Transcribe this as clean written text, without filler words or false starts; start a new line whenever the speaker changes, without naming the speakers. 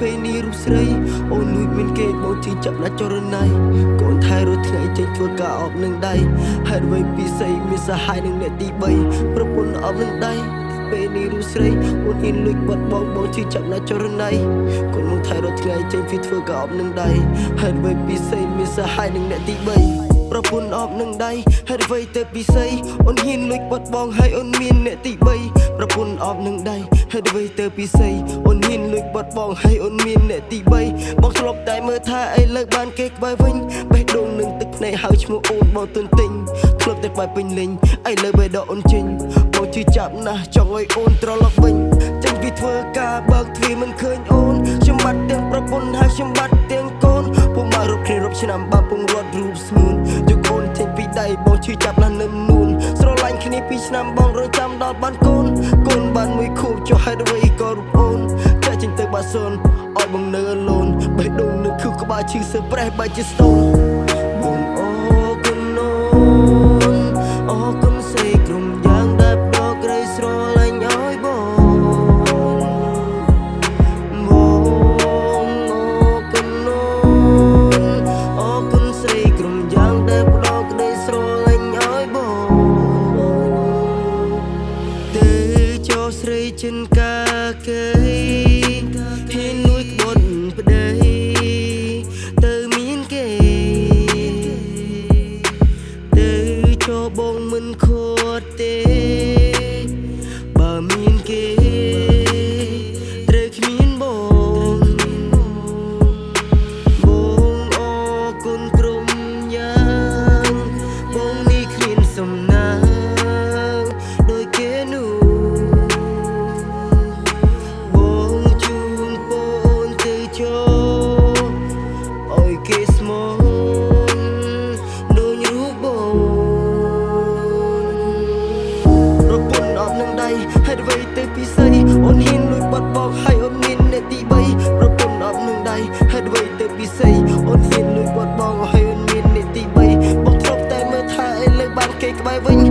ពេលនេះរូបស្រីអូនលួចមានគេបងជឿចាប់ណាស់ចរណៃកូនថែរត់ថ្ងៃចេញធ្វើការអប់នឹងដៃហេតុអ្វីពិសេសមានសហាយនឹងអ្នកទី3ប្រពន្ធអប់នឹងដៃពេលនេះរូបស្រីអូនហ៊ានលួចបាត់បងជឿចាប់ណាស់ចរណៃកូនមកថែរត់ថ្ងៃចេញពីធ្វើការអប់នឹងដៃហេតុអ្វីពិសេសមានសហាយនឹងអ្នកទី3ប្រពន្ធអប់នឹងដៃហេតុអ្វីទៅពិសេសអូនហ៊ានលួចបាត់បងហើយអូនមានអ្នកទី3ប្រពន្ធអប់នឹងដៃហេតុអ្វីទៅពិសេសអូនហ៊ានលួចបាត់បងហើយអូនមានអ្នកទី3បងធ្លាប់តែមើលថាអីលើបានគេក្បែរវិញបេះដូងនឹងទឹកភ្នែកហើយឈ្មោះអូនបងទន្ទិញធ្លាប់តែក្បែរពេញលេងអីលើបេះដូងអូនចេញបងជឿចាប់ណាស់ចង់ឲ្យអូនត្រឡប់វិញចេញពីធ្វើការបើកទ្វារមិនឃើញអូនខ្ញុំបាត់ទាំងប្រពន្ធហើយខ្ញុំបាត់ទាំងកូនពុំមករត់គ្នារាប់ឆ្នាំបាពុំរត់រូបស្ងួនយកអូនចេញពីដៃបងជឿចាប់ណាស់នឹមនួនស្រឡាញ់គ្នា2ឆ្នាំបងរងចាំដល់បានកូនកូនបានមួយខួបចុះហេតុអ្វីក៏រូបអូនចាក់ចេញទៅបាត់សូនឲ្យបងនៅអលូនបេះដូងនឹងខឹកក្បាលឈឺសើប្រេះបាច់ជាស្ទងបងអូគុណអូនអូគុណសេក្រុមយ៉ាងដែលផ្ដោក្រីស្រឡាញ់ឲ្យបងអូគុណអូគុណសេក្រុមយ៉ាងដែលផ្ដោក្រីស្រឡាញ់ឲ្យបងទៅចូលស្រីចិនកាគេហ៊ានលួចក្បត់ប្តីទៅមានគេទៅចូលបងមិនខត់ទេបើមានគេត្រូវគ្មានបងបងអរគុណក្រុមយ៉ាងបងនេះគ្មានសំណាងដូចគេនោះគេស្មងដូចរូបបងប្រពន្ធអត់នឹងដៃហេតុអ្វីទៅពិសេសអូនហ៊ានលួចបាត់បងហើយអូនមានអ្នកទី3ប្រពន្ធអត់នឹងដៃហេតុអ្វីទៅពិសេសអូនហ៊ានលួចបាត់បងហើយអូនមានអ្នកទី3បងធ្លាប់តែមើលថាអីលើបានគេក្បែរវិញ